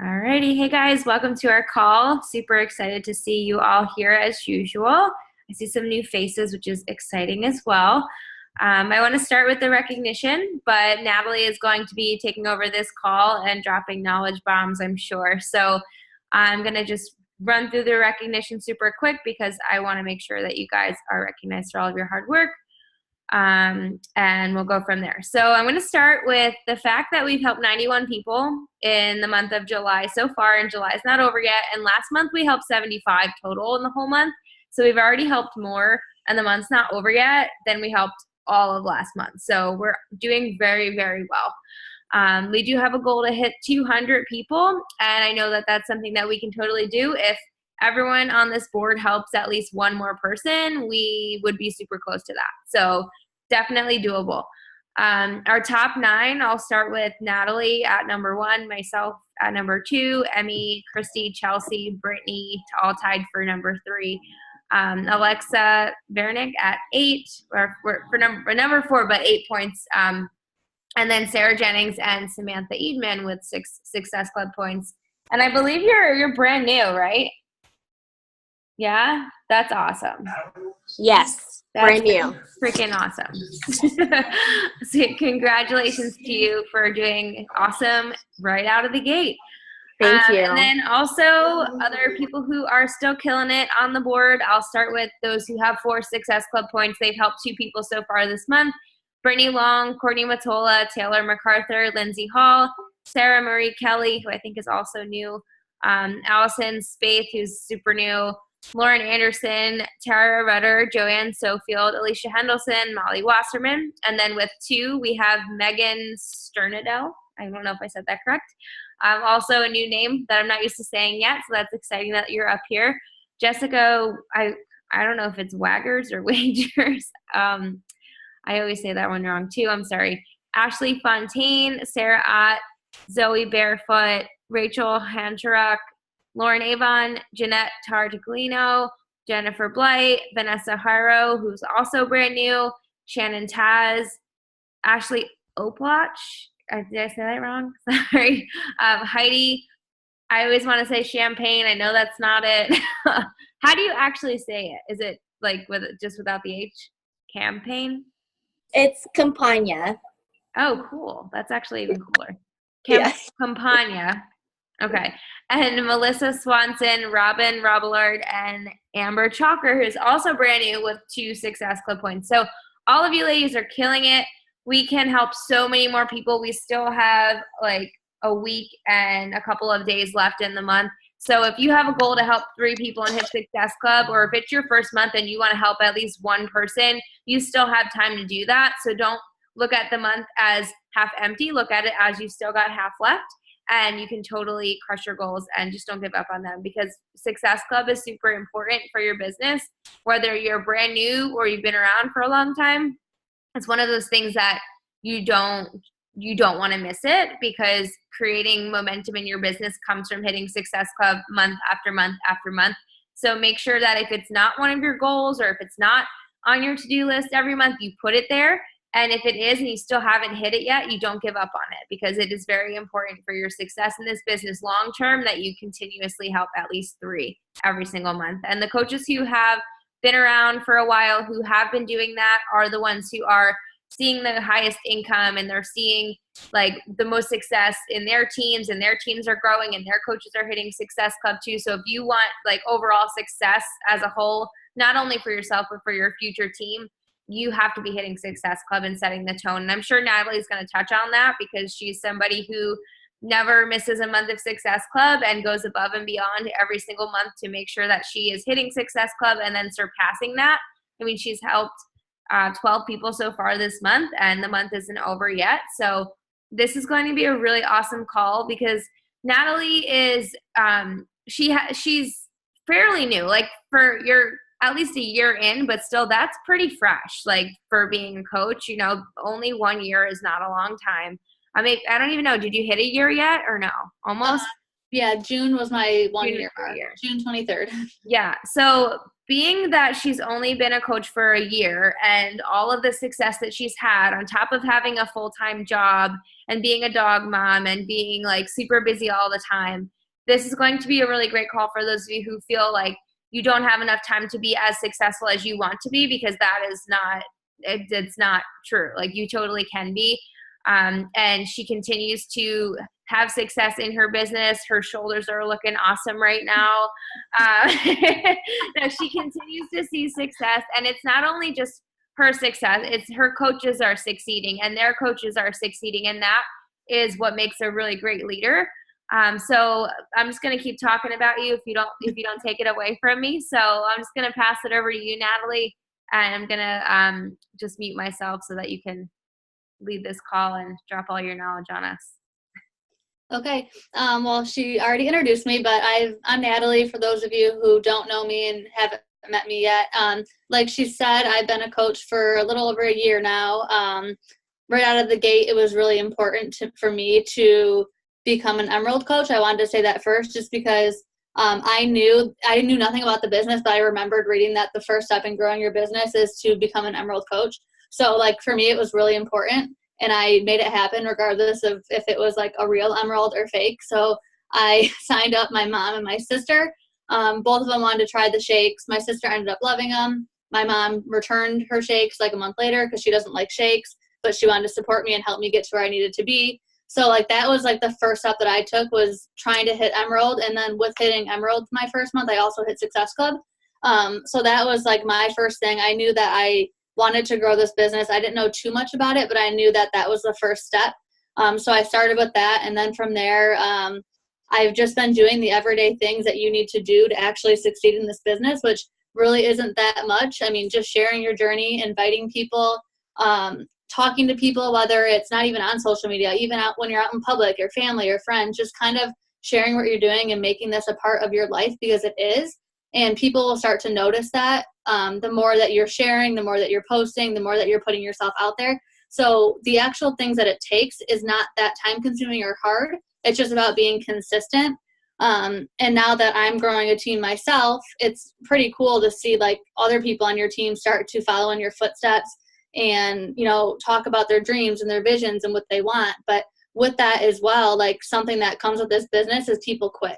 Alrighty, hey guys, welcome to our call. Super excited to see you all here as usual. I see some new faces, which is exciting as well. I want to start with the recognition, but Natalie is going to be taking over this call and dropping knowledge bombs, I'm sure. So I'm going to just run through the recognition super quick because I want to make sure that you guys are recognized for all of your hard work. And we'll go from there. So I'm going to start with the fact that we've helped 91 people in the month of July so far, and July is not over yet. And last month we helped 75 total in the whole month. So we've already helped more, and the month's not over yet than we helped all of last month. So we're doing very, very well. We do have a goal to hit 200 people, and I know that that's something that we can totally do. If everyone on this board helps at least one more person, we would be super close to that. So definitely doable. Our top 9, I'll start with Natalie at number 1, myself at number 2, Emmy, Christy, Chelsea, Brittany, all tied for number 3. Alexa Vernick at 8, or for number 4, but 8 points. And then Sarah Jennings and Samantha Eadman with 6 Success Club points. And I believe you're brand new, right? Yeah, that's awesome. Yes, That's brand new. Freaking awesome. So congratulations to you for doing awesome right out of the gate. Thank you. And then also other people who are still killing it on the board. I'll start with those who have 4 Success Club points. They've helped 2 people so far this month. Brittany Long, Courtney Matola, Taylor MacArthur, Lindsay Hall, Sarah Marie Kelly, who I think is also new, Allison Spaeth, who's super new, Lauren Anderson, Tara Rudder, Joanne Sofield, Alicia Hendelson, Molly Wasserman. And then with 2, we have Megan Sternadell. I don't know if I said that correct. Also a new name that I'm not used to saying yet, so that's exciting that you're up here. Jessica, I don't know if it's Waggers or Wagers. I always say that one wrong too. I'm sorry. Ashley Fontaine, Sarah Ott, Zoe Barefoot, Rachel Hancheruk, Lauren Avon, Jeanette Tartaglino, Jennifer Blight, Vanessa Haro, who's also brand new, Shannon Taz, Ashley Oplach. Did I say that wrong? Sorry. Heidi, I always want to say Champagne. I know that's not it. How do you actually say it? Is it like just without the H? Campaign? It's Campagna. Oh, cool. That's actually even cooler. Yes. Campagna. Okay. And Melissa Swanson, Robin Robillard, and Amber Chalker, who's also brand new with 2 Success Club points. So all of you ladies are killing it. We can help so many more people. We still have like a week and a couple of days left in the month. So if you have a goal to help 3 people and hit Success Club, or if it's your first month and you want to help at least one person, you still have time to do that. So don't look at the month as half empty. Look at it as you still got half left, and you can totally crush your goals, and just don't give up on them, because Success Club is super important for your business. Whether you're brand new or you've been around for a long time, it's one of those things that you don't want to miss it, because creating momentum in your business comes from hitting Success Club month after month after month. So make sure that if it's not one of your goals, or if it's not on your to-do list every month, you put it there. And if it is and you still haven't hit it yet, you don't give up on it, because it is very important for your success in this business long term that you continuously help at least 3 every single month. And the coaches who have been around for a while, who have been doing that, are the ones who are seeing the highest income, and they're seeing like the most success in their teams, and their teams are growing, and their coaches are hitting Success Club too. So if you want like overall success as a whole, not only for yourself but for your future team, you have to be hitting Success Club and setting the tone. And I'm sure Natalie's going to touch on that, because she's somebody who never misses a month of Success Club and goes above and beyond every single month to make sure that she is hitting Success Club and then surpassing that. I mean, she's helped 12 people so far this month, and the month isn't over yet. So this is going to be a really awesome call, because Natalie is she's fairly new, like for your at least a year in, but still that's pretty fresh, like for being a coach. You know, only 1 year is not a long time. I mean, I don't even know, did you hit a year yet or no? Almost? Yeah, June was my 1 year. June 23rd. Yeah. So being that she's only been a coach for a year, and all of the success that she's had on top of having a full-time job and being a dog mom and being like super busy all the time, this is going to be a really great call for those of you who feel like you don't have enough time to be as successful as you want to be, because that is not, it's not true. Like, you totally can be. And she continues to have success in her business. Her shoulders are looking awesome right now. No, she continues to see success, and it's not only just her success, it's her coaches are succeeding and their coaches are succeeding, and that is what makes a really great leader. So I'm just going to keep talking about you if you don't take it away from me. So I'm just going to pass it over to you, Natalie, and I'm going to just mute myself so that you can lead this call and drop all your knowledge on us. Okay. Well, she already introduced me, but I'm Natalie, for those of you who don't know me and haven't met me yet. Like she said, I've been a coach for a little over a year now. Right out of the gate, it was really important for me to become an Emerald coach. I wanted to say that first, just because I knew nothing about the business, but I remembered reading that the first step in growing your business is to become an Emerald coach. So like for me, it was really important, and I made it happen regardless of if it was like a real emerald or fake. So I signed up my mom and my sister. Both of them wanted to try the shakes. My sister ended up loving them. My mom returned her shakes like a month later because she doesn't like shakes, but she wanted to support me and help me get to where I needed to be. So like that was like the first step that I took, was trying to hit Emerald. And then with hitting Emerald my first month, I also hit Success Club. So that was like my first thing. I knew that I wanted to grow this business. I didn't know too much about it, but I knew that that was the first step. So I started with that. And then from there, I've just been doing the everyday things that you need to do to actually succeed in this business, which really isn't that much. I mean, just sharing your journey, inviting people, talking to people, whether it's not even on social media, even out when you're out in public, your family, your friends, just kind of sharing what you're doing and making this a part of your life, because it is. And people will start to notice that the more that you're sharing, the more that you're posting, the more that you're putting yourself out there. So the actual things that it takes is not that time consuming or hard. It's just about being consistent. And now that I'm growing a team myself, it's pretty cool to see like other people on your team start to follow in your footsteps and, you know, talk about their dreams and their visions and what they want. But with that as well, like something that comes with this business is people quit.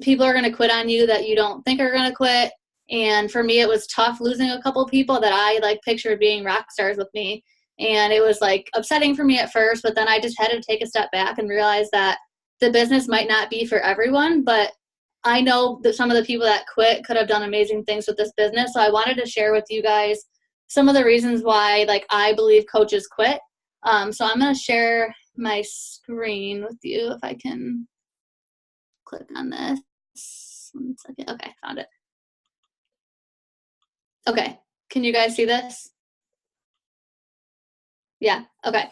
People are going to quit on you that you don't think are going to quit. And for me, it was tough losing a couple people that I like pictured being rock stars with me. And it was like upsetting for me at first, but then I just had to take a step back and realize that the business might not be for everyone, but I know that some of the people that quit could have done amazing things with this business. So I wanted to share with you guys some of the reasons why like I believe coaches quit. So I'm going to share my screen with you if I can click on this. 1 second. Okay, found it. Okay, can you guys see this? Yeah, okay.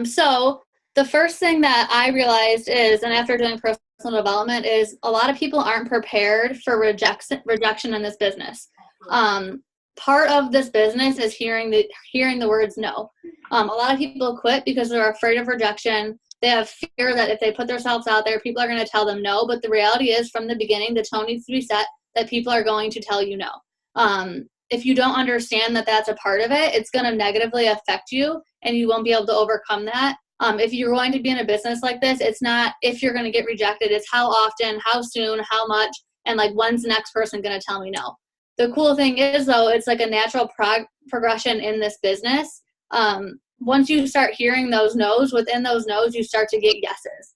So the first thing that I realized is, and after doing personal development, is a lot of people aren't prepared for rejection in this business. Part of this business is hearing the words no. A lot of people quit because they're afraid of rejection. They have fear that if they put themselves out there, people are going to tell them no. But the reality is, from the beginning, the tone needs to be set that people are going to tell you no. If you don't understand that that's a part of it, it's going to negatively affect you, and you won't be able to overcome that. If you're going to be in a business like this, it's not if you're going to get rejected, it's how often, how soon, how much, and like when's the next person going to tell me no. The cool thing is, though, it's like a natural progression in this business. Once you start hearing those no's, within those no's, you start to get yeses.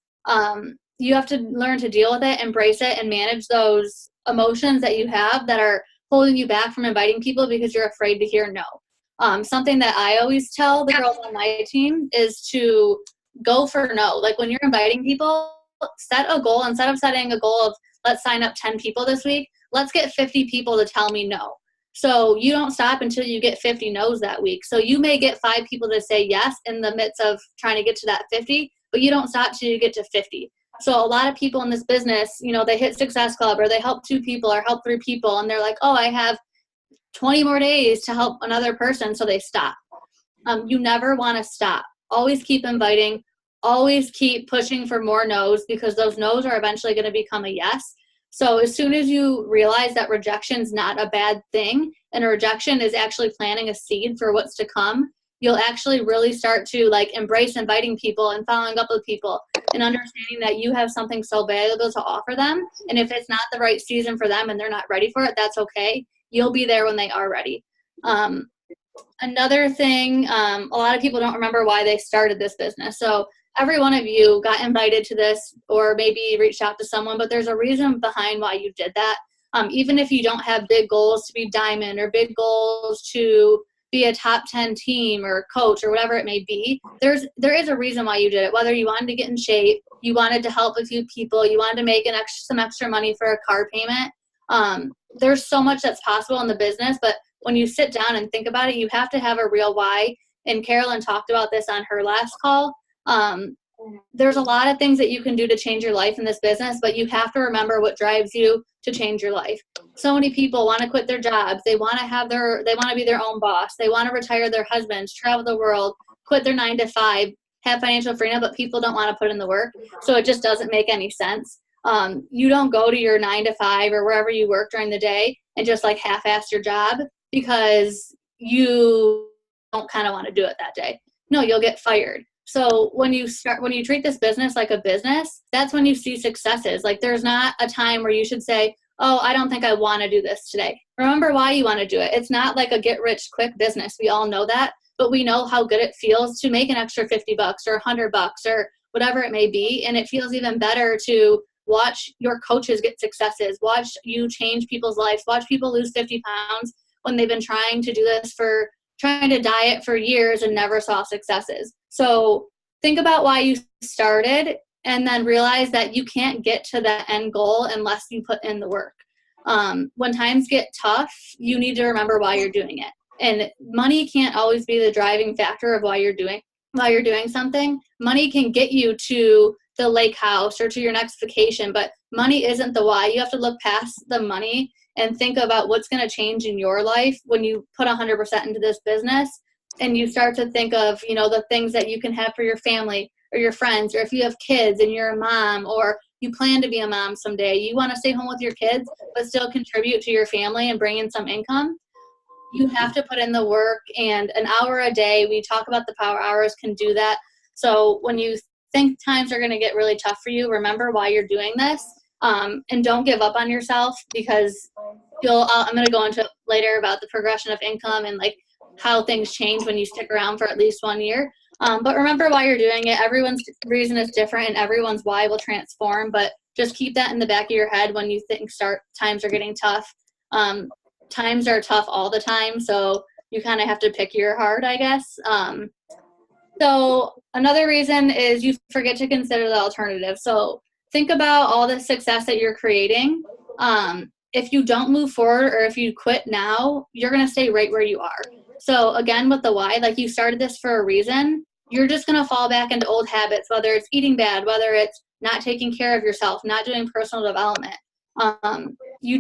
You have to learn to deal with it, embrace it, and manage those emotions that you have that are holding you back from inviting people because you're afraid to hear no. Something that I always tell the girls on my team is to go for no. Like when you're inviting people, set a goal. Instead of setting a goal of let's sign up 10 people this week, let's get 50 people to tell me no. So you don't stop until you get 50 no's that week. So you may get 5 people to say yes in the midst of trying to get to that 50, but you don't stop till you get to 50. So a lot of people in this business, you know, they hit Success Club or they help 2 people or help 3 people, and they're like, oh, I have 20 more days to help another person, so they stop. You never want to stop. Always keep inviting. Always keep pushing for more no's, because those no's are eventually going to become a yes. So as soon as you realize that rejection is not a bad thing, and a rejection is actually planting a seed for what's to come, you'll actually really start to like embrace inviting people and following up with people and understanding that you have something so valuable to offer them. And if it's not the right season for them and they're not ready for it, that's okay. You'll be there when they are ready. Another thing, a lot of people don't remember why they started this business. So every one of you got invited to this or maybe reached out to someone, but there's a reason behind why you did that. Even if you don't have big goals to be diamond or big goals to be a top 10 team or coach or whatever it may be, there is a reason why you did it. Whether you wanted to get in shape, you wanted to help a few people, you wanted to make some extra money for a car payment. There's so much that's possible in the business, but when you sit down and think about it, you have to have a real why. And Carolyn talked about this on her last call. There's a lot of things that you can do to change your life in this business, but you have to remember what drives you to change your life. So many people want to quit their jobs. They want to be their own boss. They want to retire their husbands, travel the world, quit their 9-to-5, have financial freedom, but people don't want to put in the work. So it just doesn't make any sense. You don't go to your 9-to-5 or wherever you work during the day and just like half-ass your job because you don't kind of want to do it that day. No, you'll get fired. So when you treat this business like a business, that's when you see successes. Like there's not a time where you should say, oh, I don't think I want to do this today. Remember why you want to do it. It's not like a get rich quick business. We all know that, but we know how good it feels to make an extra $50 or $100 or whatever it may be. And it feels even better to watch your coaches get successes, watch you change people's lives, watch people lose 50 pounds when they've been trying to diet for years and never saw successes. So think about why you started and then realize that you can't get to the end goal unless you put in the work. When times get tough, you need to remember why you're doing it. And money can't always be the driving factor of why you're doing something. Money can get you to the lake house or to your next vacation, but money isn't the why. You have to look past the money and think about what's going to change in your life when you put 100% into this business and you start to think of, the things that you can have for your family or your friends, or if you have kids and you're a mom or you plan to be a mom someday, you want to stay home with your kids but still contribute to your family and bring in some income. You have to put in the work, and an hour a day, we talk about the power hours, can do that. So when you think times are going to get really tough for you, remember why you're doing this. And don't give up on yourself, because I'm going to go into later about the progression of income and like how things change when you stick around for at least 1 year. But remember why you're doing it. Everyone's reason is different and everyone's why will transform, but just keep that in the back of your head when you think times are getting tough. Times are tough all the time, so you kind of have to pick your heart, I guess. So another reason is you forget to consider the alternative. So think about all the success that you're creating. If you don't move forward or if you quit now, you're going to stay right where you are. So again, with the why, like you started this for a reason, you're just going to fall back into old habits, whether it's eating bad, whether it's not taking care of yourself, not doing personal development. You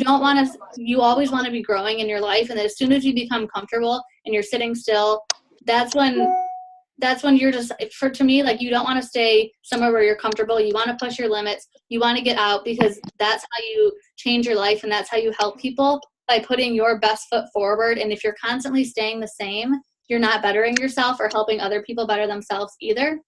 always want to be growing in your life. And as soon as you become comfortable and you're sitting still, that's when you're just, to me, like you don't want to stay somewhere where you're comfortable. You want to push your limits. You want to get out, because that's how you change your life. And that's how you help people, by putting your best foot forward. And if you're constantly staying the same, you're not bettering yourself or helping other people better themselves either.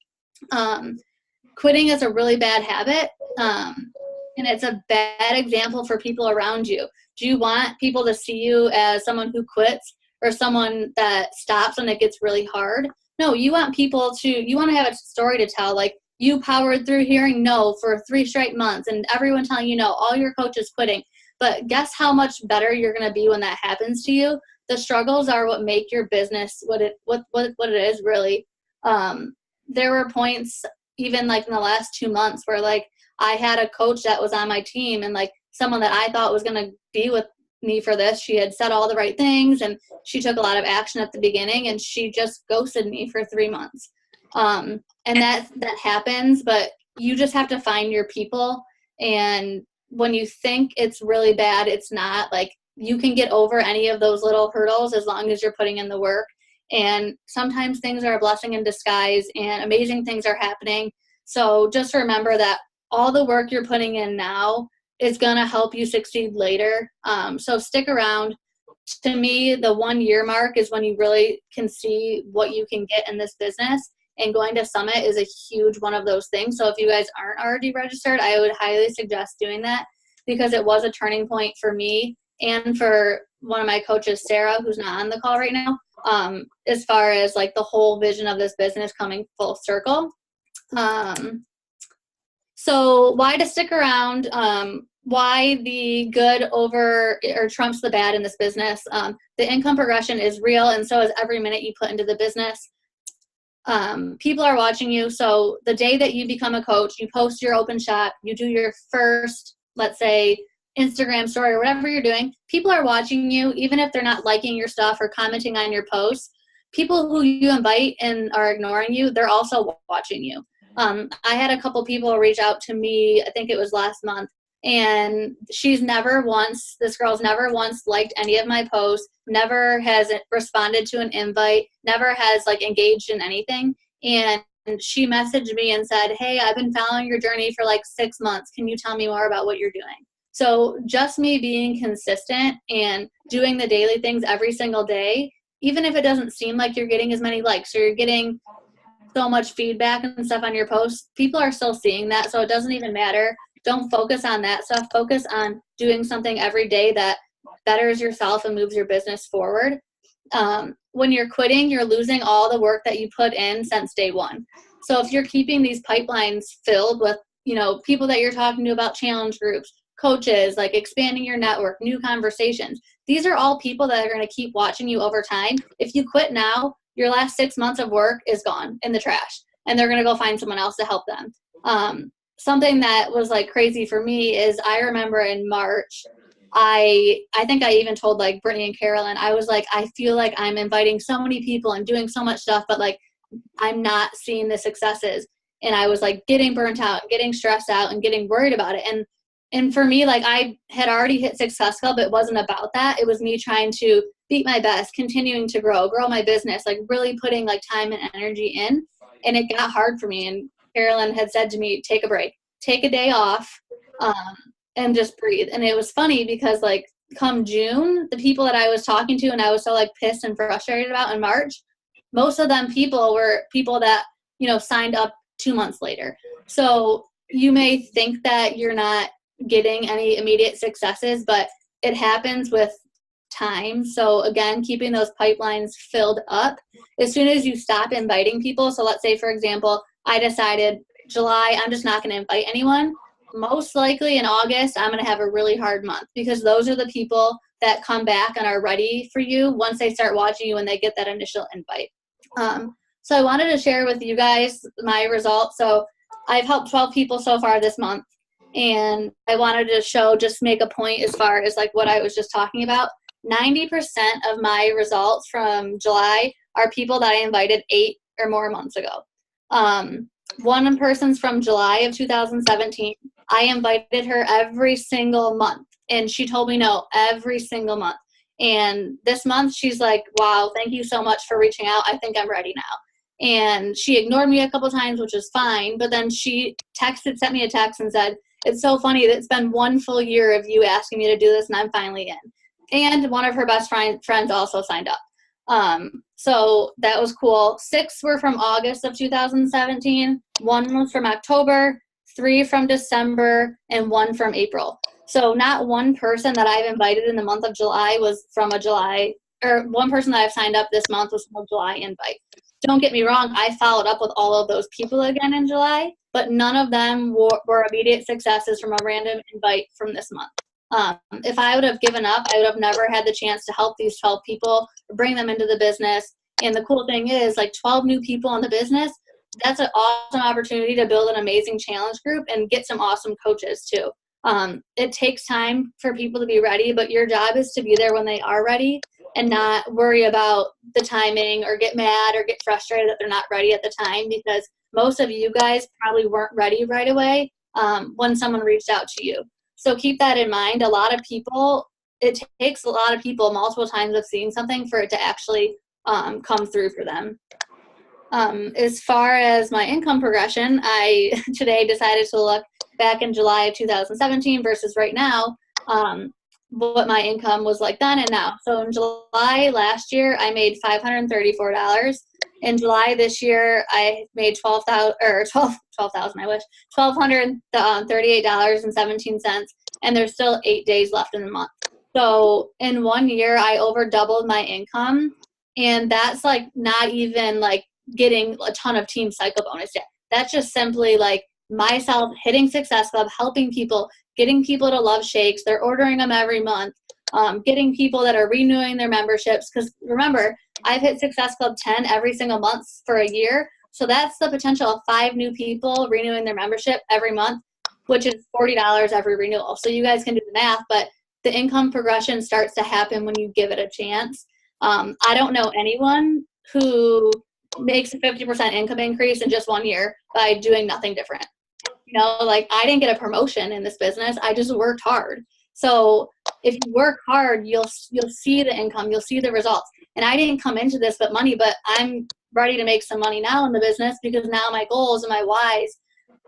Quitting is a really bad habit. And it's a bad example for people around you. Do you want people to see you as someone who quits or someone that stops when it gets really hard? No, you want to have a story to tell. Like, you powered through hearing no for 3 straight months and everyone telling you no, all your coaches quitting. But guess how much better you're going to be when that happens to you? The struggles are what make your business what it is really. There were points, even like in the last 2 months, where like I had a coach that was on my team and like someone that I thought was going to be with me for this. She had said all the right things and she took a lot of action at the beginning, and she just ghosted me for 3 months. And that happens, but you just have to find your people. And when you think it's really bad, it's not. Like, you can get over any of those little hurdles as long as you're putting in the work. And sometimes things are a blessing in disguise and amazing things are happening. So just remember that all the work you're putting in now is going to help you succeed later. So stick around. to me, the 1 year mark is when you really can see what you can get in this business. And going to Summit is a huge one of those things. So if you guys aren't already registered, I would highly suggest doing that, because it was a turning point for me and for one of my coaches, Sarah, who's not on the call right now, as far as like the whole vision of this business coming full circle. So why to stick around? Why the good over or trumps the bad in this business? The income progression is real, and so is every minute you put into the business. People are watching you. So the day that you become a coach, you post your open shop, you do your first, let's say, Instagram story or whatever you're doing, people are watching you, even if they're not liking your stuff or commenting on your posts. People who you invite and are ignoring you, they're also watching you. I had a couple people reach out to me, I think it was last month, and this girl's never once liked any of my posts, never has responded to an invite, never has like engaged in anything. And she messaged me and said, hey, I've been following your journey for like 6 months. Can you tell me more about what you're doing? So just me being consistent and doing the daily things every single day, even if it doesn't seem like you're getting as many likes or you're getting so much feedback and stuff on your posts, people are still seeing that. So it doesn't even matter. Don't focus on that stuff. Focus on doing something every day that betters yourself and moves your business forward. When you're quitting, you're losing all the work that you put in since day one. So if you're keeping these pipelines filled with, people that you're talking to about challenge groups, coaches, like expanding your network, new conversations, these are all people that are going to keep watching you over time. If you quit now, your last 6 months of work is gone in the trash, and they're going to go find someone else to help them. Something that was like crazy for me is I remember in March, I think I even told like Brittany and Carolyn, I was like, I feel like I'm inviting so many people and doing so much stuff, but like I'm not seeing the successes. And I was like getting burnt out, getting stressed out, and getting worried about it. And for me, like I had already hit Success Club. It wasn't about that. It was me trying to beat my best, continuing to grow my business, like really putting like time and energy in. And it got hard for me. And Carolyn had said to me, take a break, take a day off, and just breathe. And it was funny because like come June, the people that I was talking to and I was so like pissed and frustrated about in March, most of them people were people that, signed up 2 months later. So you may think that you're not getting any immediate successes, but it happens with time. So again, keeping those pipelines filled up. As soon as you stop inviting people, so let's say for example, I decided July, I'm just not going to invite anyone. Most likely in August, I'm going to have a really hard month, because those are the people that come back and are ready for you once they start watching you and they get that initial invite. So I wanted to share with you guys my results. So I've helped 12 people so far this month, and I wanted to make a point as far as like what I was just talking about. 90% of my results from July are people that I invited 8 or more months ago. One person's from July of 2017. I invited her every single month, and she told me no every single month. And this month she's like, wow, thank you so much for reaching out. I think I'm ready now. And she ignored me a couple times, which is fine. But then she sent me a text and said, it's so funny that it's been 1 full year of you asking me to do this, and I'm finally in. And one of her best friends also signed up. So that was cool. 6 were from August of 2017. 1 was from October, 3 from December, and 1 from April. So not one person that I've invited in the month of July was from a July, or one person that I've signed up this month was from a July invite. Don't get me wrong, I followed up with all of those people again in July, but none of them were immediate successes from a random invite from this month. If I would have given up, I would have never had the chance to help these 12 people, bring them into the business. And the cool thing is, like 12 new people in the business, that's an awesome opportunity to build an amazing challenge group and get some awesome coaches too. It takes time for people to be ready, but your job is to be there when they are ready and not worry about the timing or get mad or get frustrated that they're not ready at the time, because most of you guys probably weren't ready right away when someone reached out to you. So keep that in mind. It takes a lot of people multiple times of seeing something for it to actually come through for them. As far as my income progression, I today decided to look back in July of 2017 versus right now. what my income was like then and now. So in July last year, I made $534. In July this year, I made $12,000. I wish $1,238.17, and there's still 8 days left in the month. So in 1 year, I over doubled my income, and that's like not even like getting a ton of team cycle bonus yet. That's just simply like myself hitting Success Club, helping people, getting people to love shakes. They're ordering them every month, getting people that are renewing their memberships. Because remember, I've hit Success Club 10 every single month for a year. So that's the potential of 5 new people renewing their membership every month, which is $40 every renewal. So you guys can do the math, but the income progression starts to happen when you give it a chance. I don't know anyone who makes a 50% income increase in just 1 year by doing nothing different. You know, like I didn't get a promotion in this business. I just worked hard. So if you work hard, you'll see the income, you'll see the results. And I didn't come into this but money, but I'm ready to make some money now in the business because now my goals and my whys,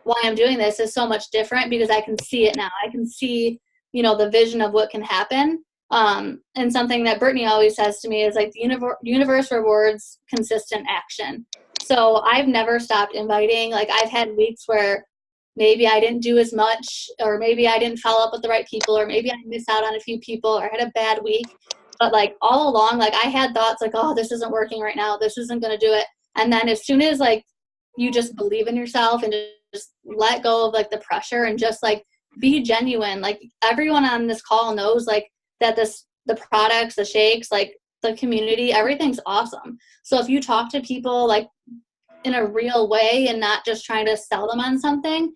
why I'm doing this is so much different because I can see it now. I can see, you know, the vision of what can happen. And something that Brittany always says to me is like the universe rewards consistent action. So I've never stopped inviting. Like I've had weeks where maybe I didn't do as much, or maybe I didn't follow up with the right people, or maybe I missed out on a few people, or had a bad week. But like all along, like I had thoughts like, oh, this isn't working right now. This isn't going to do it. And then as soon as like you just believe in yourself and just let go of like the pressure and just like be genuine. Like everyone on this call knows like that the products, the shakes, like the community, everything's awesome. So if you talk to people like in a real way and not just trying to sell them on something,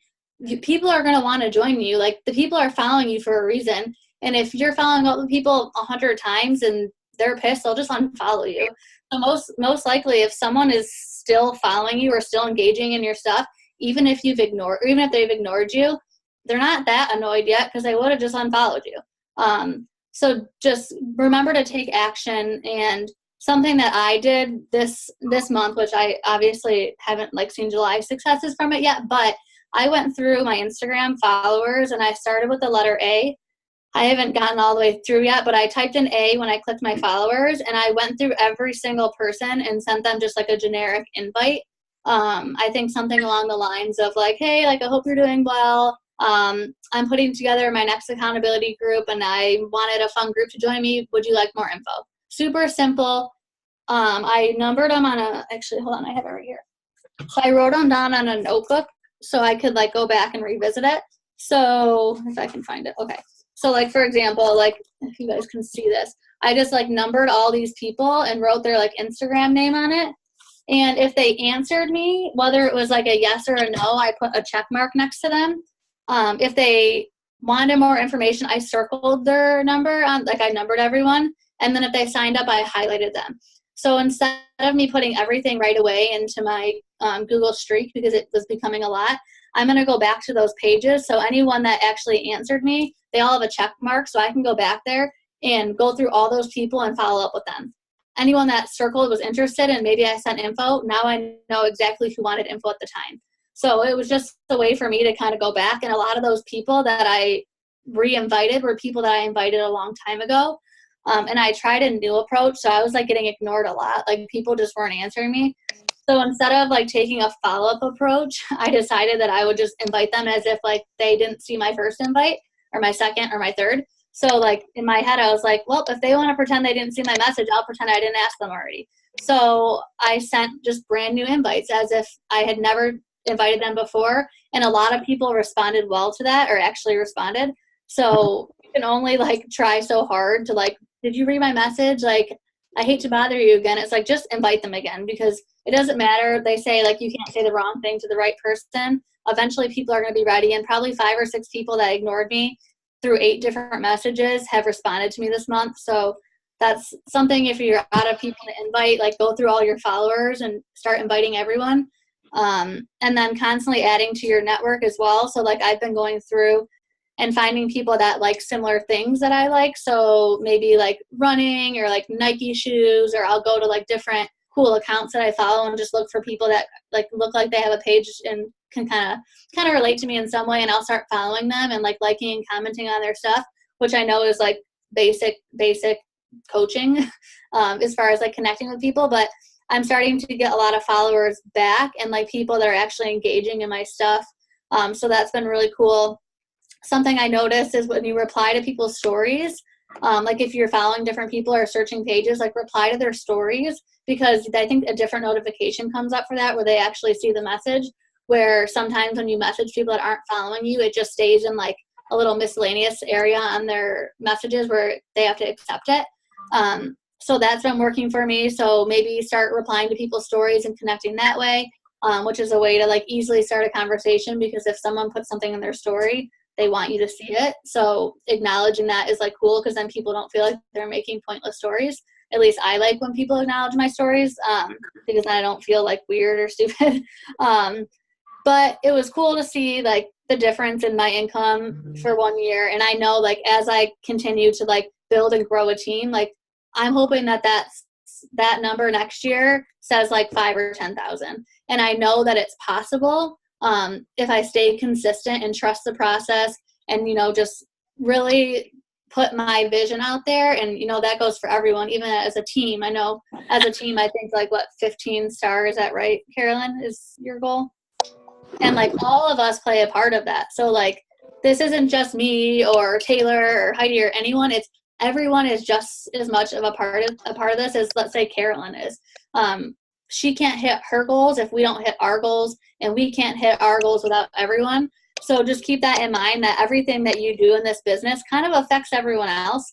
people are going to want to join you. Like the people are following you for a reason. And if you're following up with people 100 times and they're pissed, they'll just unfollow you. So most likely if someone is still following you or still engaging in your stuff, even if they've ignored you, they're not that annoyed yet because they would have just unfollowed you. So just remember to take action. And something that I did this month, which I obviously haven't like seen July successes from it yet, but I went through my Instagram followers and I started with the letter A. I haven't gotten all the way through yet, but I typed in A when I clicked my followers, and I went through every single person and sent them just like a generic invite. I think something along the lines of like, hey, like I hope you're doing well. I'm putting together my next accountability group and I wanted a fun group to join me. Would you like more info? Super simple. I numbered them actually, hold on, I have it right here. So I wrote them down on a notebook so I could like go back and revisit it. So if I can find it. Okay. So like, for example, like if you guys can see this, I just like numbered all these people and wrote their like Instagram name on it. And if they answered me, whether it was like a yes or a no, I put a check mark next to them. If they wanted more information, I circled their number on, like I numbered everyone. And then if they signed up, I highlighted them. So instead of me putting everything right away into my Google Streak, because it was becoming a lot, I'm going to go back to those pages. So anyone that actually answered me, they all have a check mark. So I can go back there and go through all those people and follow up with them. Anyone that circled was interested and maybe I sent info, now I know exactly who wanted info at the time. So it was just a way for me to kind of go back. And a lot of those people that I re-invited were people that I invited a long time ago. And I tried a new approach. So I was like getting ignored a lot. Like people just weren't answering me. So instead of like taking a follow-up approach, I decided that I would just invite them as if like they didn't see my first invite or my second or my third. So like in my head, I was like, well, if they want to pretend they didn't see my message, I'll pretend I didn't ask them already. So I sent just brand new invites as if I had never invited them before. And a lot of people responded well to that, or actually responded. So you can only like try so hard to like, did you read my message? Like, I hate to bother you again. It's like, just invite them again, because it doesn't matter. They say like, you can't say the wrong thing to the right person. Eventually people are going to be ready. And probably 5 or 6 people that ignored me through 8 different messages have responded to me this month. So that's something, if you're out of people to invite, like go through all your followers and start inviting everyone. And then constantly adding to your network as well. So like I've been going through and finding people that like similar things that I like. So maybe like running or like Nike shoes, or I'll go to like different cool accounts that I follow and just look for people that like look like they have a page and can kind of relate to me in some way. And I'll start following them and like liking and commenting on their stuff, which I know is like basic coaching as far as like connecting with people, but I'm starting to get a lot of followers back and like people that are actually engaging in my stuff. So that's been really cool. Something I noticed is when you reply to people's stories, like if you're following different people or searching pages, like reply to their stories, because I think a different notification comes up for that where they actually see the message, where sometimes when you message people that aren't following you, it just stays in like a little miscellaneous area on their messages where they have to accept it. So that's been working for me. So maybe start replying to people's stories and connecting that way, which is a way to like easily start a conversation, because if someone puts something in their story, they want you to see it. So acknowledging that is like cool, because then people don't feel like they're making pointless stories. At least I like when people acknowledge my stories, because then I don't feel like weird or stupid. But it was cool to see like the difference in my income for 1 year. And I know like as I continue to like build and grow a team, like I'm hoping that that number next year says like 5 or 10,000. And I know that it's possible if I stay consistent and trust the process and, you know, just really put my vision out there. And, you know, that goes for everyone, even as a team. I know as a team, I think like 15 stars, is that right, Carolyn, is your goal? And like all of us play a part of that. So like this isn't just me or Taylor or Heidi or anyone. It's everyone is just as much of a part of this as, let's say, Carolyn is. She can't hit her goals if we don't hit our goals, and we can't hit our goals without everyone. So just keep that in mind, that everything that you do in this business kind of affects everyone else,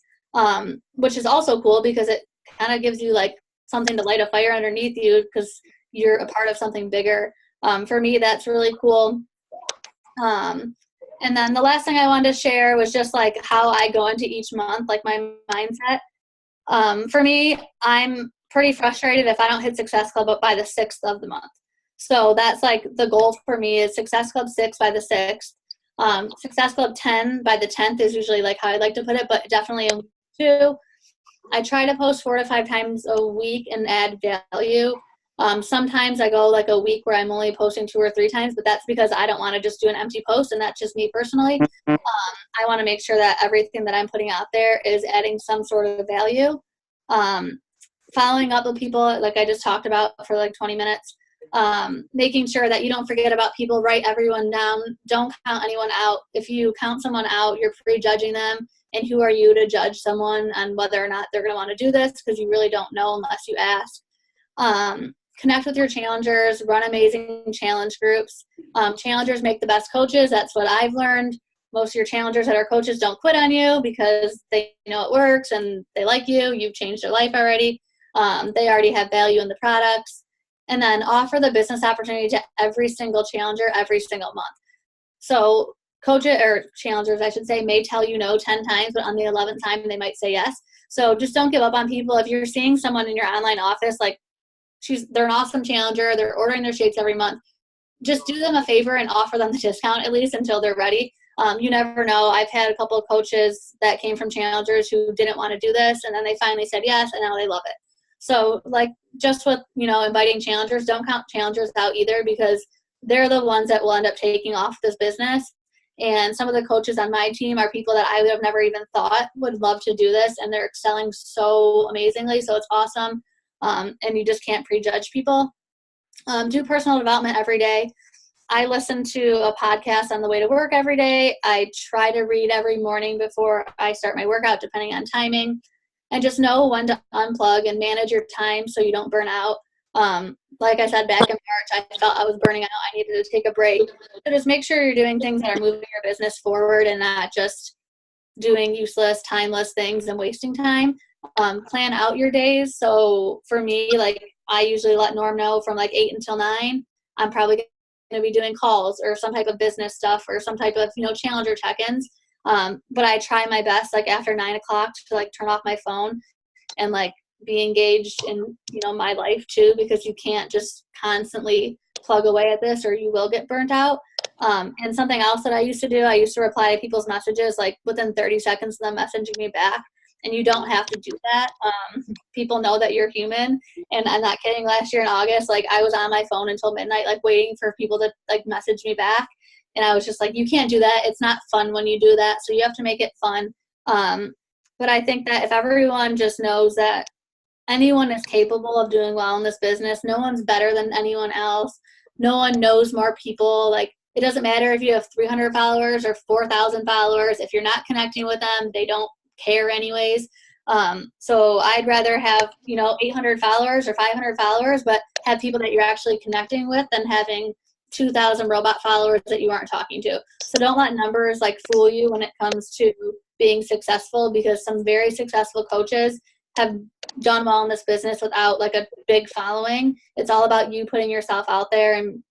which is also cool because it kind of gives you like something to light a fire underneath you because you're a part of something bigger. For me, that's really cool. And then the last thing I wanted to share was just like how I go into each month, like my mindset. For me, I'm pretty frustrated if I don't hit Success Club by the 6th of the month. So that's like the goal for me is Success Club 6 by the 6th. Success Club 10 by the 10th is usually like how I like to put it, but definitely in week 2. I try to post 4 to 5 times a week and add value. Sometimes I go like a week where I'm only posting 2 or 3 times, but that's because I don't want to just do an empty post, and that's just me personally. I want to make sure that everything that I'm putting out there is adding some sort of value. Following up with people, like I just talked about for like 20 minutes, making sure that you don't forget about people, write everyone down, don't count anyone out. If you count someone out, you're prejudging them, and who are you to judge someone on whether or not they're going to want to do this, because you really don't know unless you ask. Connect with your challengers, run amazing challenge groups. Challengers make the best coaches. That's what I've learned. Most of your challengers that are coaches don't quit on you because they know it works and they like you. You've changed their life already. They already have value in the products. And then offer the business opportunity to every single challenger every single month. So coaches or challengers, I should say, may tell you no 10 times, but on the 11th time, they might say yes. So just don't give up on people. If you're seeing someone in your online office, like they're an awesome challenger, they're ordering their shakes every month, just do them a favor and offer them the discount at least until they're ready. You never know. I've had a couple of coaches that came from challengers who didn't want to do this, and then they finally said yes, and now they love it. So like just with, you know, inviting challengers, don't count challengers out either, because they're the ones that will end up taking off this business. And some of the coaches on my team are people that I would have never even thought would love to do this, and they're excelling so amazingly. So it's awesome. And you just can't prejudge people. Do personal development every day. I listen to a podcast on the way to work every day. I try to read every morning before I start my workout, depending on timing. And just know when to unplug and manage your time so you don't burn out. Like I said, back in March, I felt I was burning out. I needed to take a break. So just make sure you're doing things that are moving your business forward and not just doing useless, timeless things and wasting time. Plan out your days. So for me, like I usually let Norm know from like 8 until 9, I'm probably going to be doing calls or some type of business stuff or some type of, you know, challenger check-ins. But I try my best, like after 9 o'clock, to like turn off my phone and like be engaged in, you know, my life too, because you can't just constantly plug away at this or you will get burnt out. And something else that I used to do, I used to reply to people's messages like within 30 seconds of them messaging me back. And you don't have to do that. People know that you're human. And I'm not kidding. Last year in August, like I was on my phone until midnight, like waiting for people to like message me back. And I was just like, you can't do that. It's not fun when you do that. So you have to make it fun. But I think that if everyone just knows that anyone is capable of doing well in this business, no one's better than anyone else. No one knows more people. Like, it doesn't matter if you have 300 followers or 4,000 followers. If you're not connecting with them, they don't care anyways. So I'd rather have, 800 followers or 500 followers, but have people that you're actually connecting with than having 2,000 robot followers that you aren't talking to. So don't let numbers like fool you when it comes to being successful, because some very successful coaches have done well in this business without like a big following. It's all about you putting yourself out there and,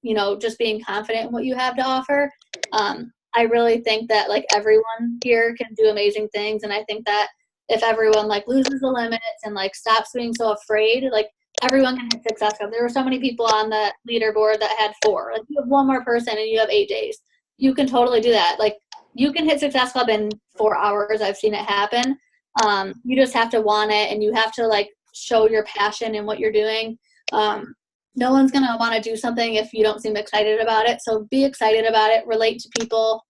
just being confident in what you have to offer. I really think that like everyone here can do amazing things. And I think that if everyone like loses the limits and like stops being so afraid, like everyone can hit Success Club. There were so many people on the leaderboard that had 4. Like, you have one more person and you have 8 days. You can totally do that. Like, you can hit Success Club in 4 hours. I've seen it happen. You just have to want it, and you have to like show your passion in what you're doing. No one's going to want to do something if you don't seem excited about it. So be excited about it. Relate to people.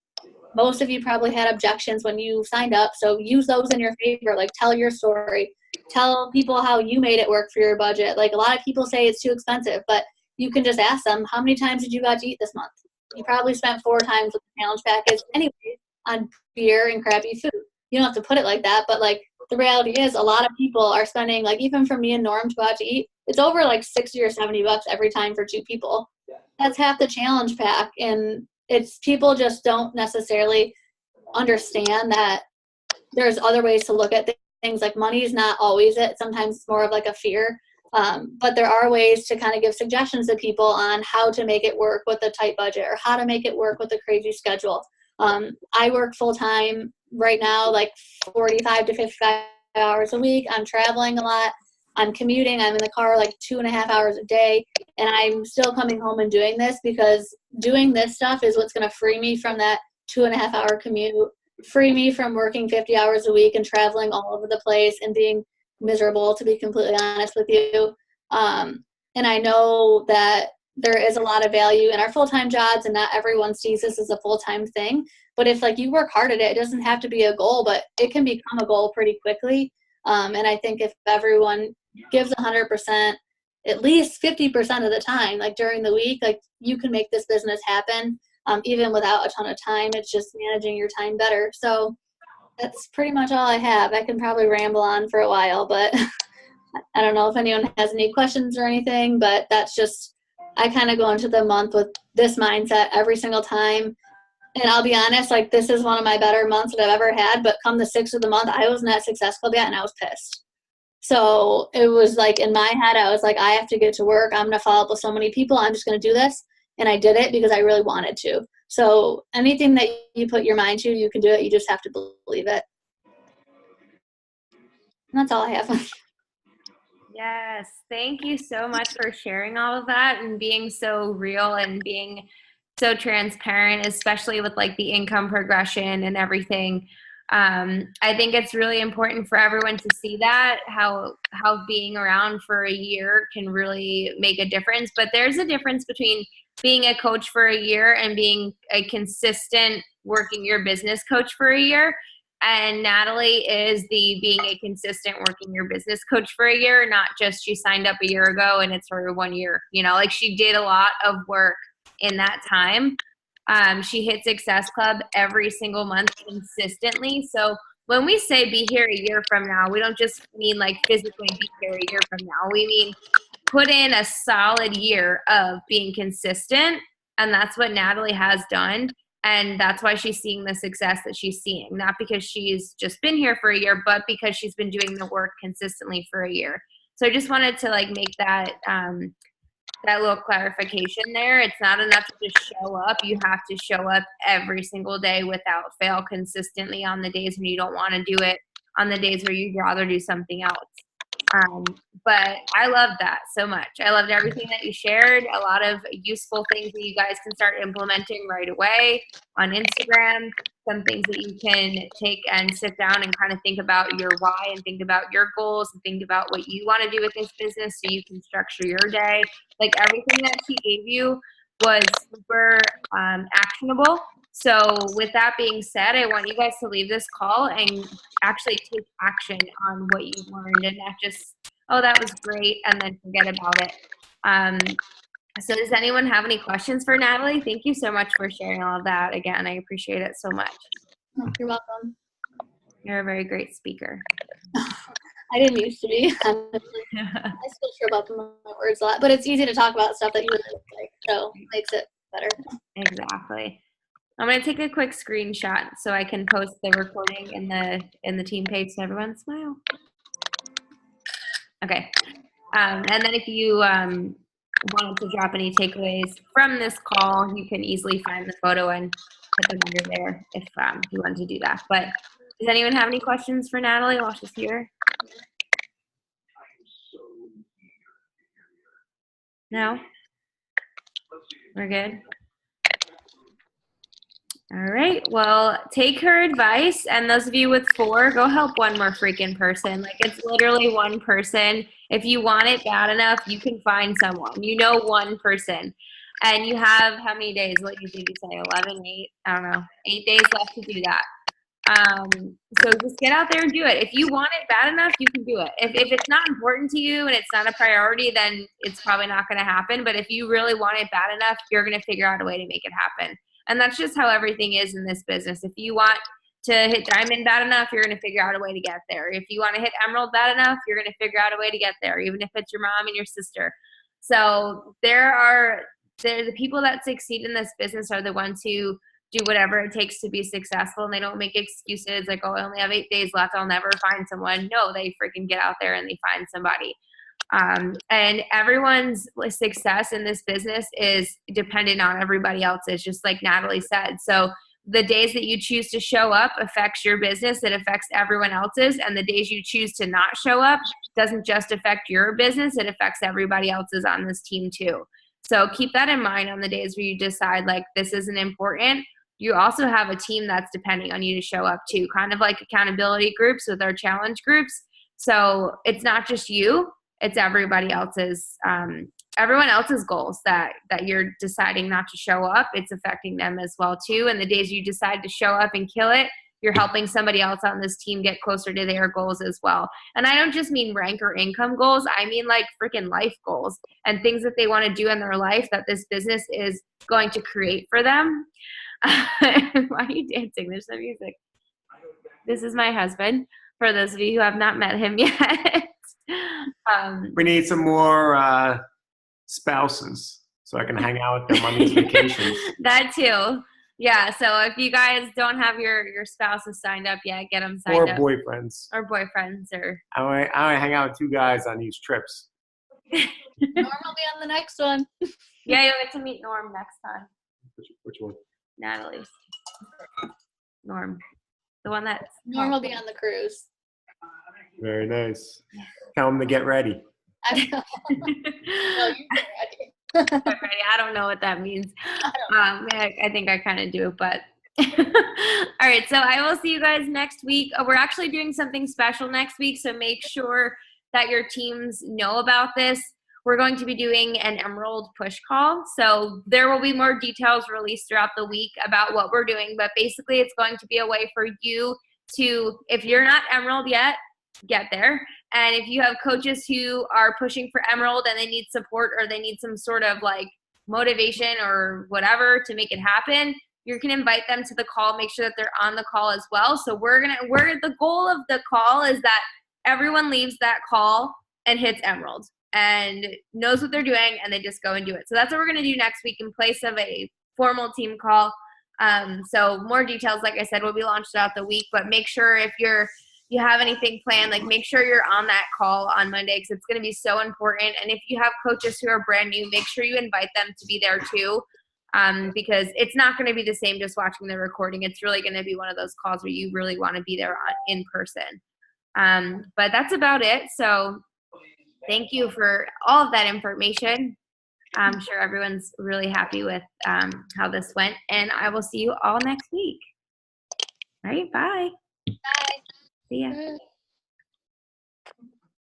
Most of you probably had objections when you signed up, so use those in your favor. Like, tell your story. Tell people how you made it work for your budget. Like, a lot of people say it's too expensive, but you can just ask them, how many times did you got to eat this month? You probably spent 4 times with the challenge package anyway on beer and crappy food. You don't have to put it like that, but like, the reality is a lot of people are spending, like, even for me and Norm to go out to eat, it's over like 60 or 70 bucks every time for 2 people. That's half the challenge pack. And it's, people just don't necessarily understand that there's other ways to look at things. Like, money is not always it. Sometimes it's more of like a fear. But there are ways to kind of give suggestions to people on how to make it work with a tight budget, or how to make it work with a crazy schedule. I work full time right now, like 45 to 55 hours a week. I'm traveling a lot. I'm commuting. I'm in the car like 2.5 hours a day. And I'm still coming home and doing this, because doing this stuff is what's going to free me from that 2.5 hour commute, free me from working 50 hours a week and traveling all over the place and being miserable, to be completely honest with you. And I know that there is a lot of value in our full-time jobs, and not everyone sees this as a full-time thing. But if like you work hard at it, it doesn't have to be a goal, but it can become a goal pretty quickly. And I think if everyone gives 100%, at least 50% of the time, like during the week, like, you can make this business happen, even without a ton of time. It's just managing your time better. So that's pretty much all I have. I can probably ramble on for a while, but I don't know if anyone has any questions or anything, but that's just, I kind of go into the month with this mindset every single time. And I'll be honest, like, this is one of my better months that I've ever had, but come the 6th of the month, I wasn't at Success Club yet, and I was pissed. So it was like, in my head, I was like, I have to get to work. I'm going to follow up with so many people. I'm just going to do this. And I did it because I really wanted to. So anything that you put your mind to, you can do it. You just have to believe it. And that's all I have. Yes, thank you so much for sharing all of that and being so real and being so transparent, especially with like the income progression and everything. I think it's really important for everyone to see that, how being around for a year can really make a difference. But there's a difference between being a coach for a year and being a consistent working your business coach for a year. And Natalie is the being a consistent working your business coach for a year, not just she signed up a year ago and it's her 1 year. Like, she did a lot of work in that time. She hit Success Club every single month consistently. So when we say be here a year from now, we don't just mean like physically be here a year from now. We mean put in a solid year of being consistent. And that's what Natalie has done. And that's why she's seeing the success that she's seeing, not because she's just been here for a year, but because she's been doing the work consistently for a year. So I just wanted to like make that that little clarification there. It's not enough to just show up. You have to show up every single day without fail, consistently, on the days when you don't want to do it, on the days where you'd rather do something else. But I loved that so much. I loved everything that you shared, a lot of useful things that you guys can start implementing right away on Instagram, some things that you can take and sit down and kind of think about your why and think about your goals and think about what you want to do with this business so you can structure your day. Like, everything that she gave you was super actionable. So with that being said, I want you guys to leave this call and actually take action on what you've learned and not just, oh, that was great, and then forget about it. So does anyone have any questions for Natalie? Thank you so much for sharing all of that. Again, I appreciate it so much. You're welcome. You're a very great speaker. I didn't used to be, honestly. I still trip up in my words a lot, but it's easy to talk about stuff that you really like, so it makes it better. Exactly. I'm gonna take a quick screenshot so I can post the recording in the team page so everyone smile. Okay. And then if you wanted to drop any takeaways from this call, you can easily find the photo and put them under there if you wanted to do that. But does anyone have any questions for Natalie while she's here? No? We're good? All right. Well, take her advice. And those of you with 4, go help one more freaking person. Like, it's literally one person. If you want it bad enough, you can find someone. You know, one person. And you have how many days? What did you say? 11, 8? I don't know. 8 days left to do that. So just get out there and do it. If you want it bad enough, you can do it. If it's not important to you and it's not a priority, then it's probably not going to happen. But if you really want it bad enough, you're going to figure out a way to make it happen. And that's just how everything is in this business. If you want to hit diamond bad enough, you're going to figure out a way to get there. If you want to hit emerald bad enough, you're going to figure out a way to get there, even if it's your mom and your sister. So the people that succeed in this business are the ones who do whatever it takes to be successful, and they don't make excuses like, oh, I only have 8 days left, I'll never find someone. No, they freaking get out there and they find somebody. And everyone's success in this business is dependent on everybody else's, just like Natalie said. So the days that you choose to show up affects your business, it affects everyone else's. And the days you choose to not show up doesn't just affect your business, it affects everybody else's on this team too. So keep that in mind on the days where you decide like this isn't important. You also have a team that's depending on you to show up too, kind of like accountability groups with our challenge groups. So it's not just you, it's everybody else's, everyone else's goals that you're deciding not to show up. It's affecting them as well too. And the days you decide to show up and kill it, you're helping somebody else on this team get closer to their goals as well. And I don't just mean rank or income goals. I mean like freaking life goals and things that they want to do in their life that this business is going to create for them. Why are you dancing? There's no music. This is my husband, for those of you who have not met him yet. We need some more spouses so I can hang out with them on these vacations. That too. Yeah, so if you guys don't have your spouses signed up yet, get them signed up. Or boyfriends. Or boyfriends. Or I want to hang out with 2 guys on these trips. Norm will be on the next one. Yeah, you'll get to meet Norm next time. Which one? Natalie's. Norm. The one that's... Norm will be on the cruise. Very nice. Tell them to get ready. I know. No, you get ready. I don't know what that means. I think I kind of do, but all right. So I will see you guys next week. We're actually doing something special next week, so make sure that your teams know about this. We're going to be doing an Emerald push call. So there will be more details released throughout the week about what we're doing, but basically it's going to be a way for you to, if you're not Emerald yet, get there. And if you have coaches who are pushing for Emerald and they need support or they need some sort of like motivation or whatever to make it happen, you can invite them to the call. Make sure that they're on the call as well. So the goal of the call is that everyone leaves that call and hits Emerald and knows what they're doing, and they just go and do it. So that's what we're going to do next week in place of a formal team call. So more details, like I said, will be launched throughout the week, but make sure if you have anything planned, like make sure you're on that call on Monday because it's going to be so important. And if you have coaches who are brand new, make sure you invite them to be there too, because it's not going to be the same just watching the recording. It's really going to be one of those calls where you really want to be there in person. But that's about it. So thank you for all of that information. I'm sure everyone's really happy with how this went, and I will see you all next week. All right, bye. Bye. See ya.